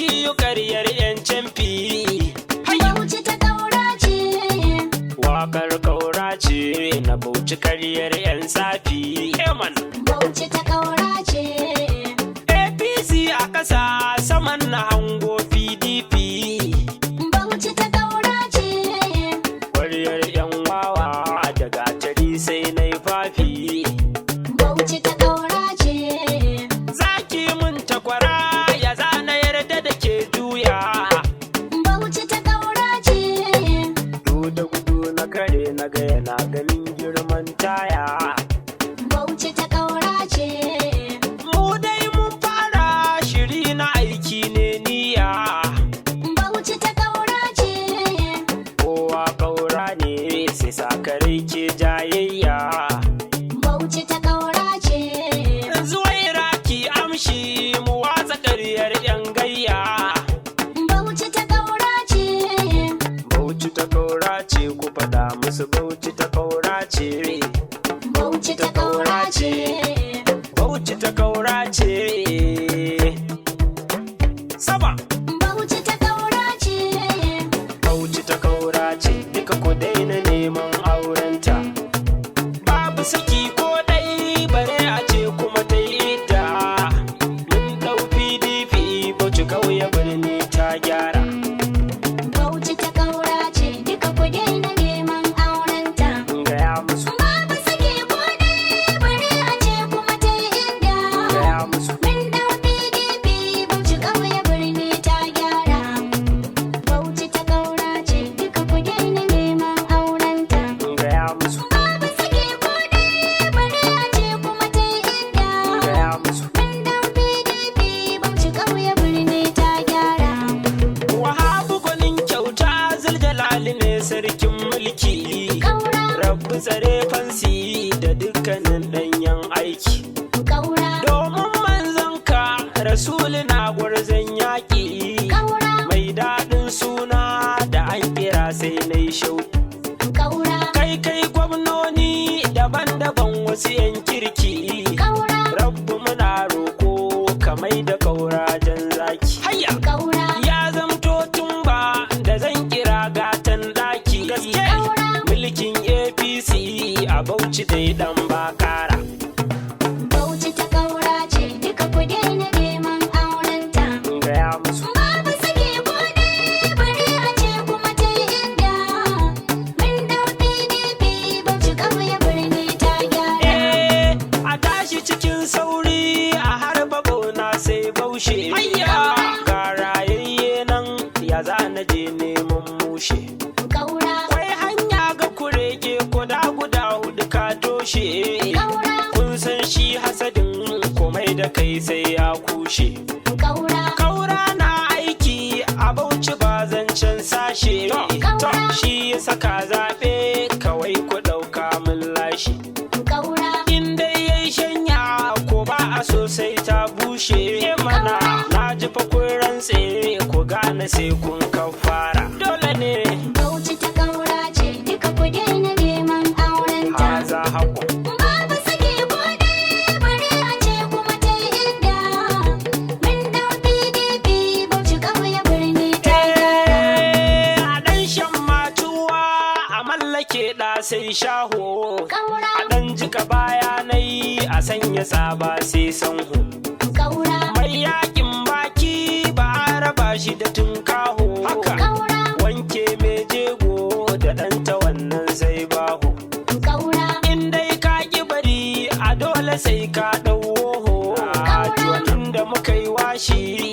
Zakiyu ƙaryar 'yan camfi. Bauchi ta Kaura ce. Wakar Kaura ce na Bauchi ƙaryar 'yan safi. Bauchi ta Kaura ce. APC a ƙasa saman na hango PDP. Bauchi ta Kaura ce. Ƙaryar 'yan wawa daga tari sai na yi fafi. Bauchi ta Kaura ce. Zaki mun takwara ya zana yarda da ke juya. Bauchi ta Kaura ce. Da gudu na kare na ga yana ganin girman taya. Bauchi ta Kaura ce. Mu dai mun fara shiri na aiki ne niyya. Bauchi ta Kaura ce. Kowa kaura ne sai sakarai ke jayayya. Bauchi ta Kaura ce. Zuwaira ki amshi mu watsa ƙaryar 'yan gayya. Bauchi ta Kaura ce. Bauchi ta kaura ce ku faɗa musu Bauchi ta kaura ce. Bauchi ta Kaura ce. Bauchi ta kaura ce. Saba. Bauchi ta Kaura ce. Bauchi ta kaura ce duka ku daina neman aurenta. Babu saki ko ɗai bare a ce kuma ta yi idda. Mun ɗau PDP Bauchi kauye birni ta gyara. Bauchi ta Kaura ce. Duka ku daina neman aurenta. Gaya musu, Babu sake ko dai bare a ce kuma ta yi idda. gaya musu. Mun dau PDP Bauchi ƙauye birni ta gyara. Bauchi ta Kaura ce. Duka ku daina neman aurenta. Gaya musu, Babu sake ko dai bare a ce kuma ta yi idda. gaya musu. Mun dau PDP Bauchi ƙauye birni ta gyara. Wahabu gwanin kyauta Zuljalali ne sarkin mulki. Kaura, Rabbi tsare fansi da dukkanin ɗanyen aiki. Kaura, Domin manzanka Rasulu na gwarzon yaƙi. Kaura, Mai daɗin suna da an kira sai na yi shauki. Kaura, Kai gwamnoni daban-daban wasu 'yan kirki. Kaura, Rabbi muna roko kamai da kaura jan zaki. Hayya! Kaura, Ya zamto tumba da zan kira gatan ɗaki. Gaske! Kaura, Mulkin APC a Bauchi dai ɗan bakara. Bauchi ta Kaura ce. Duka ku daina neman aurenta. Gaya musu. Babu sake ko dai bare a ce kuma ta yi idda. Mun dau PDP Bauchi ƙauye birni ta gyara. A tashi cikin sauri a harba bauna sai baushe. Ga rayayye nan ya zana je neman mushe. Kaura, Kwai hanya ga kurege guda hudu ka toshe. Kaura, Kun san shi hasadin komai da kai sai ya kushe. Kaura, Kaura na aiki a Bauchi ba zancen sashe. Kaura. Shi ya saka zaɓe kawai ku ɗauka mun lashe. Kaura, In dai yayi shanya ko ba a sosai ta bushe. Mana na ji fa kun rantse ku gane sai kun kafara. Dole ne Bauchi ta Kaura ce. Duka ku daina neman aurenta. haza haƙo. Babu sake ko dai bare a ce kuma ta yi idda. Mun dau PDP Bauchi ƙauye birni ta gyara. A ɗan shan matuwa a mallake ɗa sai shaho. Kaura, A ɗan jika bayanai a sanya tsaba sai sanho. Kaura, Mai yakin baki ba a raba shi da tunkaho. Kaura, Wanke mai jego da ɗanta wannan sai baho. Kaura, In dai ka ƙi bari a dole sai ka ɗau woho. Kaura. Tun da muka yi washi